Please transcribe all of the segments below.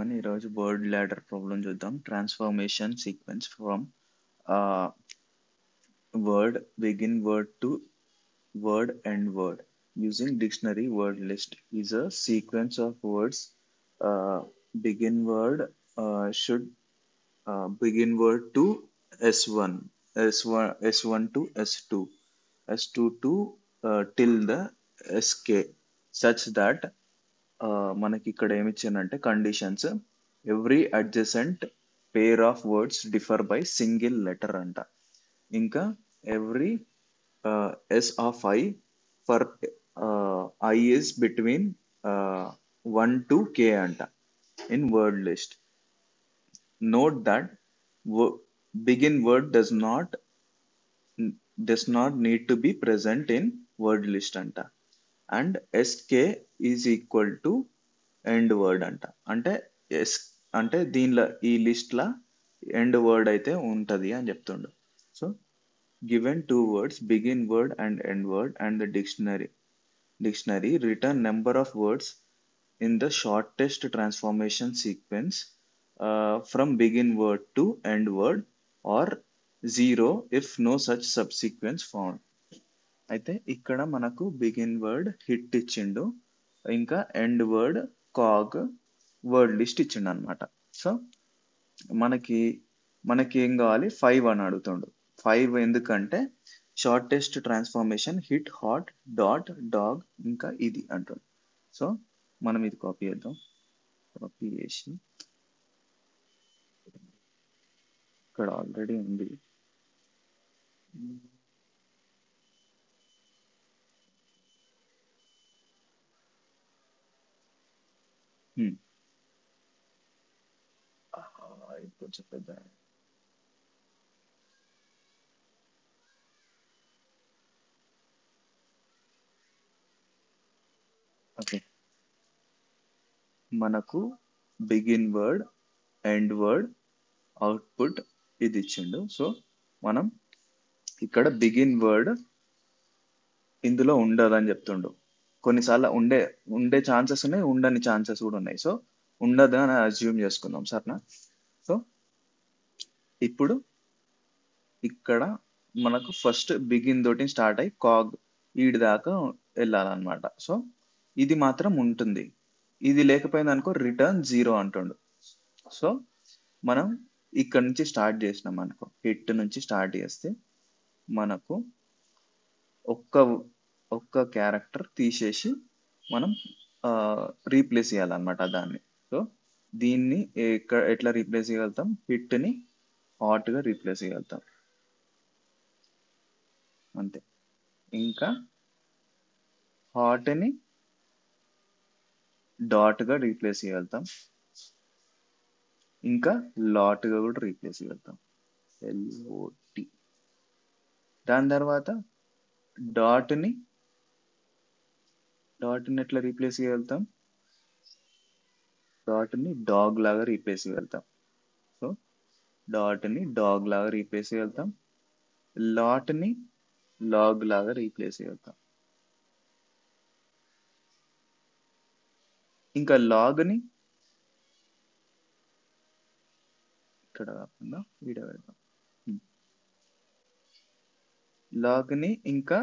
everyone. ఈరోజు word ladder problem చూద్దాం. Transformation sequence from word begin word to word end word using dictionary word list is a sequence of words. Begin word should begin word to s1 s1 to s2 s2 to till the sk such that మనకి ఇక్కడ ఏమి ఇచ్చానంటే conditions every adjacent pair of words differ by single letter అంట. ఇంకా every s of i for i is between 1 to k అంట in word list. Note that begin word does not need to be present in word list అంట. And SK is equal to end word అంట. అంటే yes అంటే దీనిలో ఈ లిస్ట్లో end word అయితే ఉంటుంది అని చెప్తుండు. So given two words begin word and end word and the dictionary return number of words in the shortest transformation sequence from begin word to end word or 0 if no such subsequence found. అయితే ఇక్కడ మనకు begin word hit ఇచ్చిండు, ఇంకా end word cog word list ఇచ్చిండు అనమాట. So మనకి ఏం కావాలి 5 అని అడుగుతుండు. 5 ఎందుకంటే shortest transformation hit hot dot dog ఇంకా ఇది అంటుండు. సో మనం ఇది కాపీ చేద్దాం. కాపీ చేసి ఇక్కడ ఆల్రెడీ ఉంది. కొంచెం పెద్ద ఓకే. మనకు begin word end word output ఇది ఇచ్చిండు. సో మనం ఇక్కడ బిగిన్ వర్డ్ ఇందులో ఉండదని చెప్తుండు. కొన్నిసార్లు ఉండే ఛాన్సెస్ ఉన్నాయి, ఉండని ఛాన్సెస్ కూడా ఉన్నాయి. సో ఉండదు అని అజ్యూమ్ చేసుకుందాం సరేనా. సో ఇప్పుడు ఇక్కడ మనకు ఫస్ట్ బిగిన్ తోటి స్టార్ట్ అయ్యి కాగ్ ఈడి దాకా వెళ్ళాలన్నమాట. సో ఇది మాత్రం ఉంటుంది. ఇది లేకపోయింది అనుకో రిటర్న్ 0 అంటుండు. సో మనం ఇక్కడ నుంచి స్టార్ట్ చేసినాం అనుకో, హిట్ నుంచి స్టార్ట్ చేస్తే మనకు ఒక్క క్యారెక్టర్ తీసేసి మనం రీప్లేస్ చేయాలన్నమాట దాన్ని. సో దీన్ని ఎట్లా రీప్లేస్ చేయగలుగుతాం? హిట్ని హాట్గా రీప్లేస్ చేయగలుగుతాం అంతే. ఇంకా హాట్ని డాట్గా రీప్లేస్ చేయగలుగుతాం, ఇంకా లాట్గా కూడా రీప్లేస్ చేయగలుగుతాం, LOT. దాని తర్వాత డాట్ని ఎట్లా రీప్లేస్ చేయగలుగుతాం? డాట్ని డాగ్ లాగా రీప్లేస్ చేయగలుగుతాం. సో డాట్ని డాగ్ లాగా రీప్లేస్ చేయగలుగుతాం, లాట్ని లాగ్ లాగా రీప్లేస్ చేయగలుగుతాం. ఇంకా లాగ్ని ఇక్కడ కాకుండా ఈడ పెడతాం. లాగ్ని ఇంకా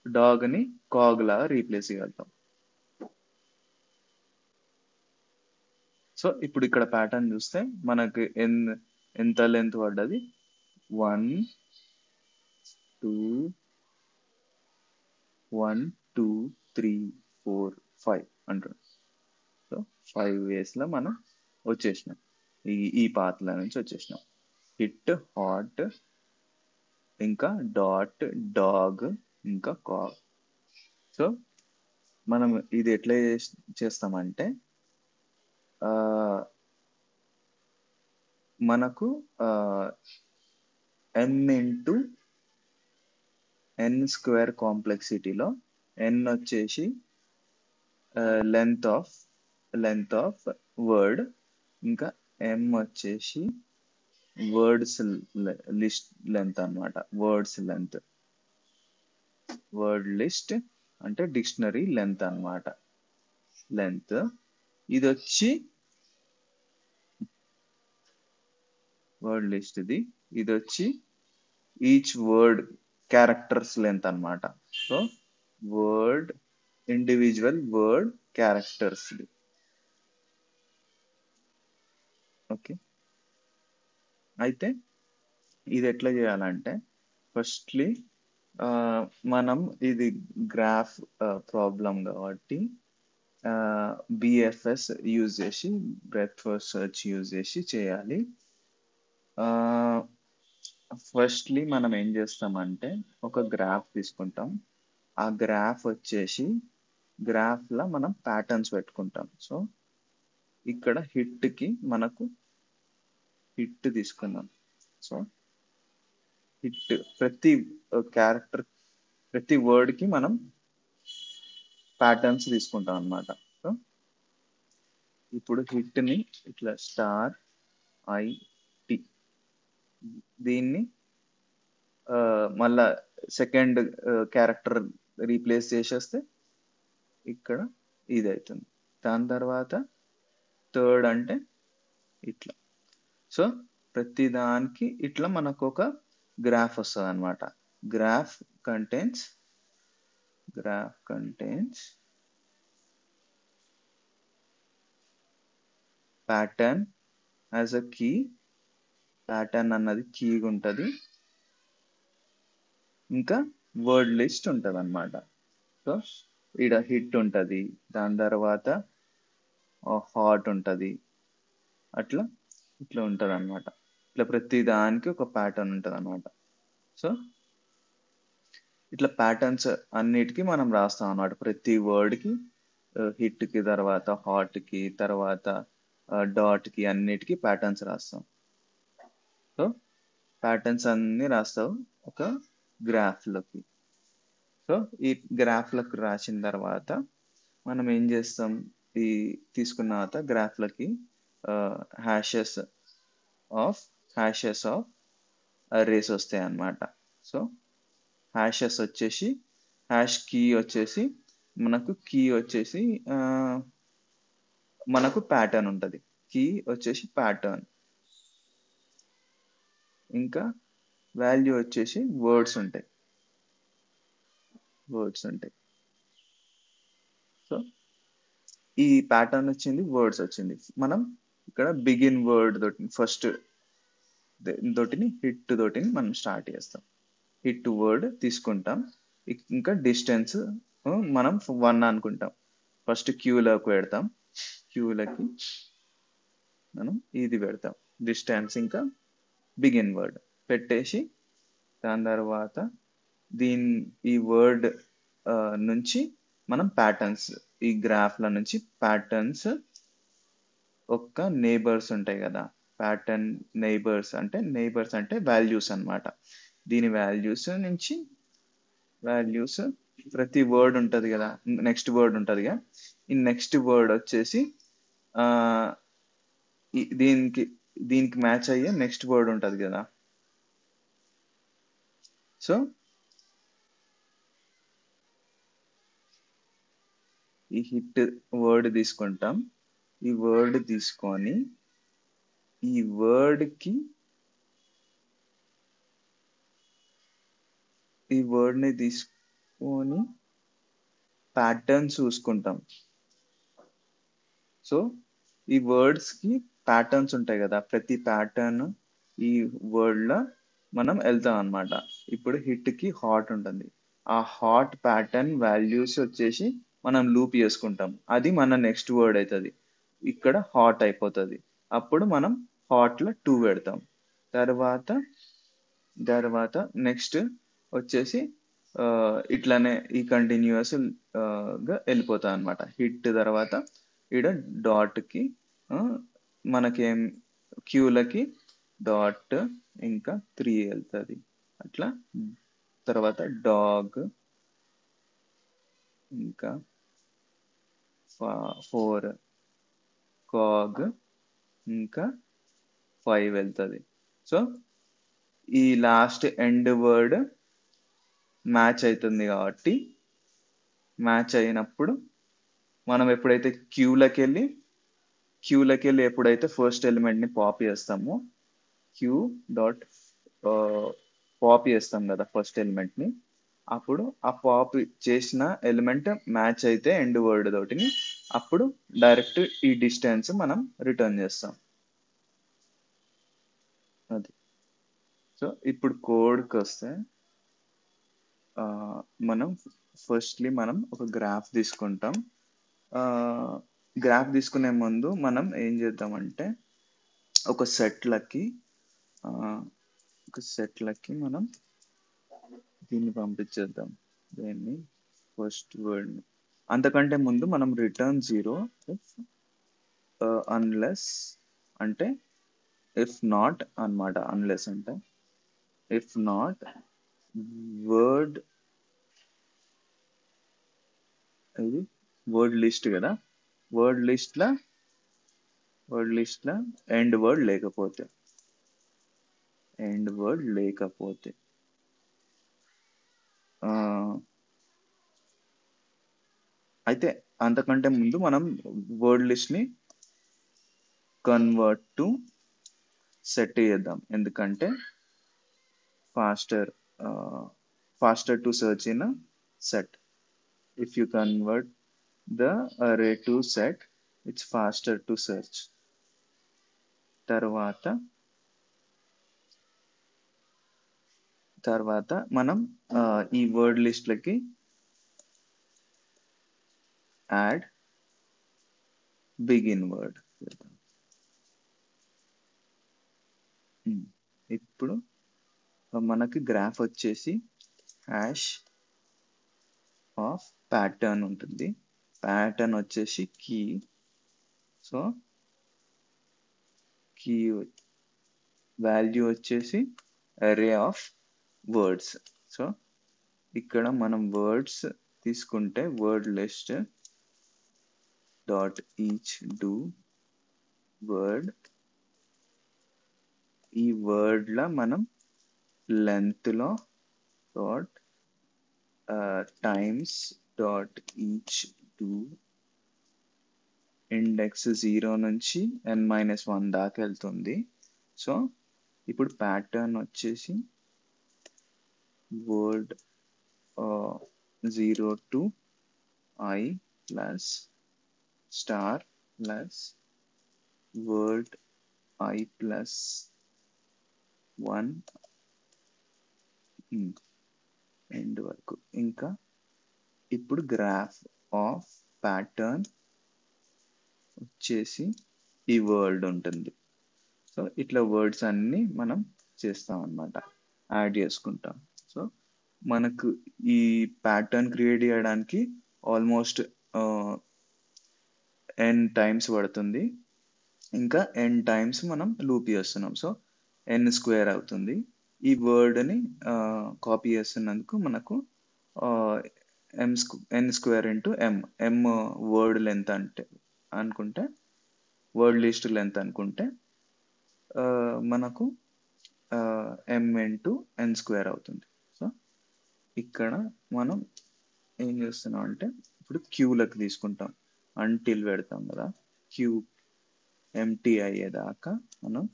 డాగ్ని కాగ్ లాగా రీప్లేస్ చేయగలుగుతాం. సో ఇప్పుడు ఇక్కడ ప్యాటర్న్ చూస్తే మనకి ఎంత లెంత్ పడ్డది? 1 2 1 2 3 4 5 అంటారు. సో 5 వేస్లో మనం వచ్చేసినాం, ఈ పాత్ల నుంచి వచ్చేసినాం. హిట్ హాట్ ఇంకా డాట్ డాగ్ ఇంకా కాగ్. సో మనం ఇది ఎట్లా చేస్తామంటే మనకు n ఇంటూ n స్క్వేర్ కాంప్లెక్సిటీలో n వచ్చేసి లెంత్ ఆఫ్ వర్డ్, ఇంకా m వచ్చేసి వర్డ్స్ లిస్ట్ లెంత్ అన్నమాట. వర్డ్ లిస్ట్ అంటే డిక్షనరీ లెంత్ అన్నమాట. లెంత్ ఇది వచ్చి వర్డ్ లిస్ట్ ఇది వచ్చి ఈచ్ వర్డ్ క్యారెక్టర్స్ లెంత్ అన్నమాట. So word individual word characters. Okay, అయితే ఇది ఎట్లా చేయాలంటే ఫస్ట్లీ మనం ఇది గ్రాఫ్ ప్రాబ్లం కాబట్టి బిఎఫ్ఎస్ యూజ్ చేసి బ్రెత్ ఫస్ట్ సెర్చ్ యూజ్ చేసి చేయాలి. ఫస్ట్లీ మనం ఏం చేస్తామంటే ఒక గ్రాఫ్ తీసుకుంటాం. ఆ గ్రాఫ్ వచ్చేసి గ్రాఫ్లో మనం ప్యాటర్న్స్ పెట్టుకుంటాం. సో ఇక్కడ హిట్కి మనకు హిట్ తీసుకుందాం. సో హిట్ ప్రతి క్యారెక్టర్ ప్రతి వర్డ్కి మనం ప్యాటర్న్స్ తీసుకుంటాం అన్నమాట. సో ఇప్పుడు హిట్ని ఇట్లా స్టార్ ఐటి దీన్ని మళ్ళా సెకండ్ క్యారెక్టర్ రీప్లేస్ చేసేస్తే ఇక్కడ ఇది అవుతుంది. దాని తర్వాత థర్డ్ అంటే ఇట్లా. సో ప్రతి దానికి ఇట్లా మనకు ఒక గ్రాఫ్ వస్తుంది అనమాట. Graph contains pattern as a key. Pattern అన్నది కీ ఉంటుంది, ఇంకా వర్డ్ లిస్ట్ ఉంటుంది అనమాట. సో ఇక్కడ హిట్ ఉంటుంది, దాని తర్వాత హాట్ ఉంటుంది, అట్లా ఇట్లా ఉంటుంది అనమాట. ఇట్లా ప్రతి దానికి ఒక ప్యాటర్న్ ఉంటుంది అనమాట. సో ఇట్లా ప్యాటర్న్స్ అన్నిటికీ మనం రాస్తాం అనమాట. ప్రతి వర్డ్కి హిట్కి, తర్వాత హాట్కి, తర్వాత డాట్కి అన్నిటికీ ప్యాటర్న్స్ రాస్తాం. సో ప్యాటర్న్స్ అన్ని రాస్తావు ఒక గ్రాఫ్లోకి. సో ఈ గ్రాఫ్లకు రాసిన తర్వాత మనం ఏం చేస్తాం, ఈ తీసుకున్న తర్వాత గ్రాఫ్లకి హ్యాషెస్ ఆఫ్ అరేస్ వస్తాయి అన్నమాట. సో హ్యాషెస్ వచ్చేసి హ్యాష్ కీ వచ్చేసి మనకు ప్యాటర్న్ ఉంటుంది. కీ వచ్చేసి ప్యాటర్న్, ఇంకా వాల్యూ వచ్చేసి వర్డ్స్ ఉంటాయి. సో ఈ ప్యాటర్న్ వచ్చింది, వర్డ్స్ వచ్చింది. మనం ఇక్కడ బిగిన్ వర్డ్ తోటి ఫస్ట్ హిట్ తోటిని మనం స్టార్ట్ చేస్తాం. హిట్ వర్డ్ తీసుకుంటాం, ఇంకా డిస్టెన్స్ మనం 1 అనుకుంటాం. ఫస్ట్ క్యూలోకి పెడతాం, క్యూలకి మనం ఇది పెడతాం డిస్టెన్స్, ఇంకా బిగిన్ వర్డ్ పెట్టేసి దాని తర్వాత ఈ వర్డ్ నుంచి మనం ప్యాటర్న్స్, ఈ గ్రాఫ్ల నుంచి ప్యాటర్న్స్ ఒక్క నేబర్స్ ఉంటాయి కదా, ప్యాటర్న్ నేబర్స్ అంటే వాల్యూస్ అన్నమాట. దీని వాల్యూస్ నుంచి ప్రతి వర్డ్ ఉంటుంది కదా, నెక్స్ట్ వర్డ్ ఉంటుంది కదా, ఈ నెక్స్ట్ వర్డ్ వచ్చేసి దీనికి మ్యాచ్ అయ్యే నెక్స్ట్ వర్డ్ ఉంటుంది కదా. సో ఈ హిట్ వర్డ్ తీసుకుంటాం, ఈ వర్డ్ తీసుకొని ఈ వర్డ్ని తీసుకొని ప్యాటర్న్స్ చూసుకుంటాం. సో ఈ వర్డ్స్కి ప్యాటర్న్స్ ఉంటాయి కదా, ప్రతి ప్యాటర్న్ ఈ వర్డ్లో మనం వెళ్తాం అనమాట. ఇప్పుడు హిట్కి హాట్ ఉంటుంది, ఆ హాట్ ప్యాటర్న్ వాల్యూస్ వచ్చేసి మనం లూప్ చేసుకుంటాం, అది మన నెక్స్ట్ వర్డ్ అవుతుంది. ఇక్కడ హాట్ అయిపోతుంది, అప్పుడు మనం హాట్లో 2 పెడతాం. తర్వాత నెక్స్ట్ వచ్చేసి ఇట్లానే ఈ కంటిన్యూస్ గా వెళ్ళిపోతాం అనమాట. హిట్ తర్వాత ఇక్కడ డాట్కి మనకేం క్యూలకి డాట్ ఇంకా 3 వెళ్తుంది అట్లా. తర్వాత డాగ్ ఇంకా 4, కాగ్ ఇంకా 5 వెళ్తుంది. సో ఈ లాస్ట్ ఎండ్ వర్డ్ మ్యాచ్ అవుతుంది కాబట్టి, మ్యాచ్ అయినప్పుడు మనం ఎప్పుడైతే క్యూలకి వెళ్ళి ఎప్పుడైతే ఫస్ట్ ఎలిమెంట్ని పాప్ చేస్తామో క్యూ డాట్ పాప్ చేస్తాం కదా ఫస్ట్ ఎలిమెంట్ని, అప్పుడు ఆ పాప్ చేసిన ఎలిమెంట్ మ్యాచ్ అయితే ఎండ్ వర్డ్ తోటిని, అప్పుడు డైరెక్ట్ ఈ డిస్టెన్స్ మనం రిటర్న్ చేస్తాం. అది. సో ఇప్పుడు కోడ్కి వస్తే ఆ, మనం మనం ఒక గ్రాఫ్ తీసుకుంటాం. గ్రాఫ్ తీసుకునే ముందు మనం ఏం చేద్దామంటే ఒక సెట్లకి ఆ, ఒక సెట్లకి మనం దీన్ని పంపించేద్దాం, దీన్ని ఫస్ట్ వర్డ్. అంతకంటే ముందు మనం రిటర్న్ జీరో అన్లెస్ అంటే ఇఫ్ నాట్ అన్నమాట. అన్లెస్ అంటే ఇఫ్ నాట్ వర్డ్, ఇది వర్డ్ లిస్ట్ కదా, వర్డ్ లిస్ట్ లా వర్డ్ లిస్ట్ లా ఎండ్ వర్డ్ లేకపోతే, ఎండ్ వర్డ్ లేకపోతే ఆ, అయితే అంతకంటే ముందు మనం వర్డ్ లిస్ట్ ని కన్వర్ట్ టు సెట్ చేద్దాం. ఎందుకంటే faster faster to search in a set. If you convert the array to set, it's faster to search. తర్వాత తర్వాత మనం ఈ వర్డ్ లిస్ట్లకి యాడ్ బిగిన్ వర్డ్. ఇప్పుడు మనకి గ్రాఫ్ వచ్చేసి హ్యాష్ ఆఫ్ ప్యాటర్న్ ఉంటుంది. ప్యాటర్న్ వచ్చేసి కీ. సో కీ వాల్యూ వచ్చేసి అరే ఆఫ్ వర్డ్స్. సో ఇక్కడ మనం వర్డ్స్ తీసుకుంటే word list dot each do word, ఈ వర్డ్ లా మనం లెంత్ లో dot times dot each do index 0 నుంచి n-1 దాకా వెళ్తుంది. సో ఇప్పుడు ప్యాటర్న్ వచ్చేసి word 0 to I plus star plus word I plus 1 end వరకు. ఇంకా ఇప్పుడు గ్రాఫ్ ఆఫ్ ప్యాటర్న్ వచ్చేసి ఈ వర్డ్ ఉంటుంది. సో ఇట్లా వర్డ్స్ అన్ని మనం చేస్తాం అన్నమాట, యాడ్ చేసుకుంటాం. సో మనకు ఈ ప్యాటర్న్ క్రియేట్ చేయడానికి ఆల్మోస్ట్ ఎన్ టైమ్స్ పడుతుంది. ఇంకా ఎన్ టైమ్స్ మనం లూప్ చేస్తున్నాం. సో ఎన్ స్క్వేర్ అవుతుంది. ఈ వర్డ్ని కాపీ చేస్తున్నందుకు మనకు ఎన్ స్క్వేర్ ఇంటూ ఎం వర్డ్ లెంత్ అంటే అనుకుంటే, వర్డ్ లిస్ట్ లెంత్ అనుకుంటే మనకు ఎం ఇంటూ ఎన్ స్క్వేర్ అవుతుంది. సో ఇక్కడ మనం ఏం చేస్తున్నాం అంటే ఇప్పుడు క్యూలకు తీసుకుంటాం, అంటిల్ పెడతాం కదా, క్యూ ఎంటీ అయ్యేదాకా మనం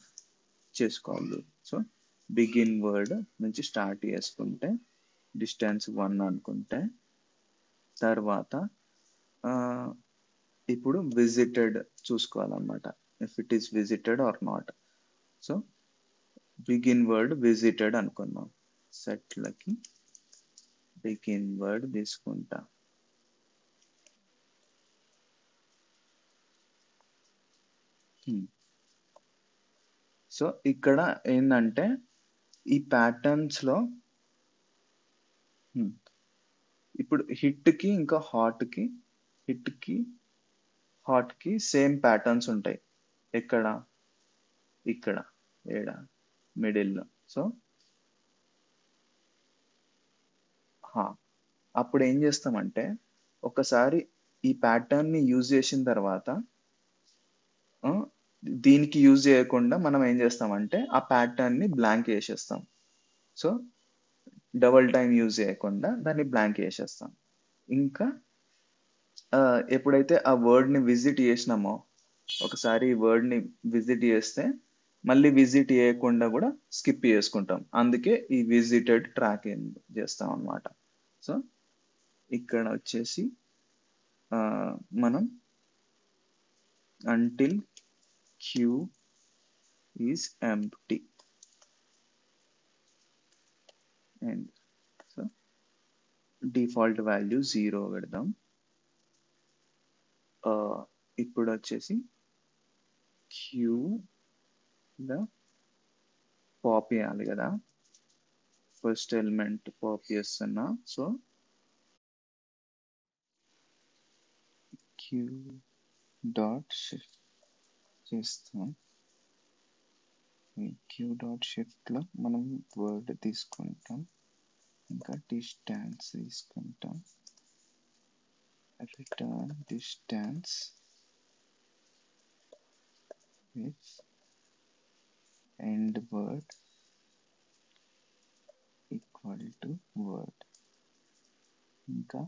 చేసుకోవాలి. సో బిగిన్ వర్డ్ నుంచి స్టార్ట్ చేసుకుంటే డిస్టెన్స్ 1 అనుకుంటే, తర్వాత ఇప్పుడు విజిటెడ్ చూసుకోవాలన్నమాట, if it is visited or not. So begin word visited అనుకున్నాం, సెట్లకి బిగిన్ వర్డ్ తీసుకుంటా. సో ఇక్కడ ఏంటంటే ఈ ప్యాటర్న్స్ లో ఇప్పుడు హిట్ కి ఇంకా హాట్ కి, హిట్ కి హాట్ కి సేమ్ ప్యాటర్న్స్ ఉంటాయి. ఎక్కడ? ఇక్కడ ఏడ మిడిల్. సో అప్పుడు ఏం చేస్తామంటే ఒకసారి ఈ ప్యాటర్న్ ని యూజ్ చేసిన తర్వాత దీనికి యూజ్ చేయకుండా మనం ఏం చేస్తామంటే ఆ ప్యాటర్న్ ని బ్లాంక్ చేసేస్తాం. సో డబల్ టైం యూజ్ చేయకుండా దాన్ని బ్లాంక్ చేసేస్తాం. ఇంకా ఎప్పుడైతే ఆ వర్డ్ ని విజిట్ చేసినామో, ఒకసారి ఈ వర్డ్ ని విజిట్ చేస్తే మళ్ళీ విజిట్ చేయకుండా కూడా స్కిప్ చేసుకుంటాం. అందుకే ఈ విజిటెడ్ ట్రాక్ ఏం చేస్తాం అన్నమాట. సో ఇక్కడ వచ్చేసి ఆ, మనం until queue is empty and so default value 0 పెడదాం. ఆ, ఇప్పుడు వచ్చేసి క్యూ పాప్ చేయాలి కదా, ఫస్ట్ ఎలిమెంట్ పాప్ చేస్తున్నా. సో క్యూ డాట్ షిఫ్ట్ చేస్తాం. క్యూ డాట్ షిఫ్ట్ లో మనం వర్డ్ తీసుకుంటాం, ఇంకా డిస్టెన్స్ తీసుకుంటాం. Return distance with end word equal to word. ఇంకా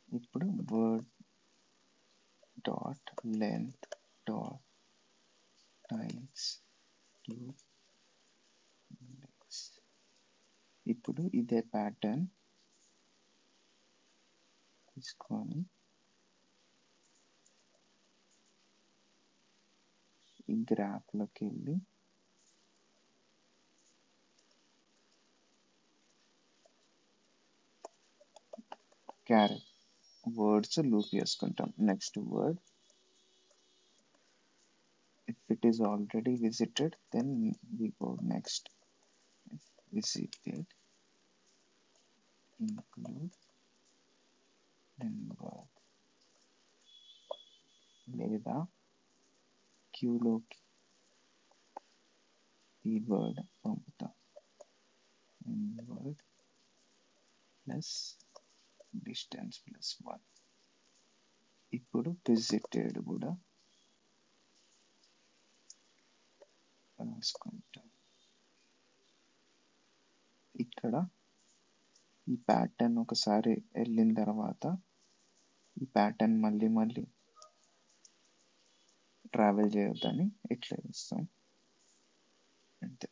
ఇప్పుడు word dot length dot times to ఇప్పుడు ఇదే ప్యాటర్న్ తీసుకొని ఈ గ్రాఫ్లోకి వెళ్ళి క్యారెట్ వర్డ్స్ లూప్ చేసుకుంటాం. Next word, if it is already visited then we go next. Visited include then word, లేదా క్యూలోకి ఈ వర్డ్ పంపుతాం. Word plus distance plus 1. ఇప్పుడు విజిటెడ్ కూడా రాసుకుంటాం. ఇక్కడ ఈ ప్యాటర్న్ ఒకసారి వెళ్ళిన తర్వాత ఈ ప్యాటర్న్ మళ్ళీ మళ్ళీ ట్రావెల్ చేయొద్దని ఇట్లా చేస్తాం అంతే.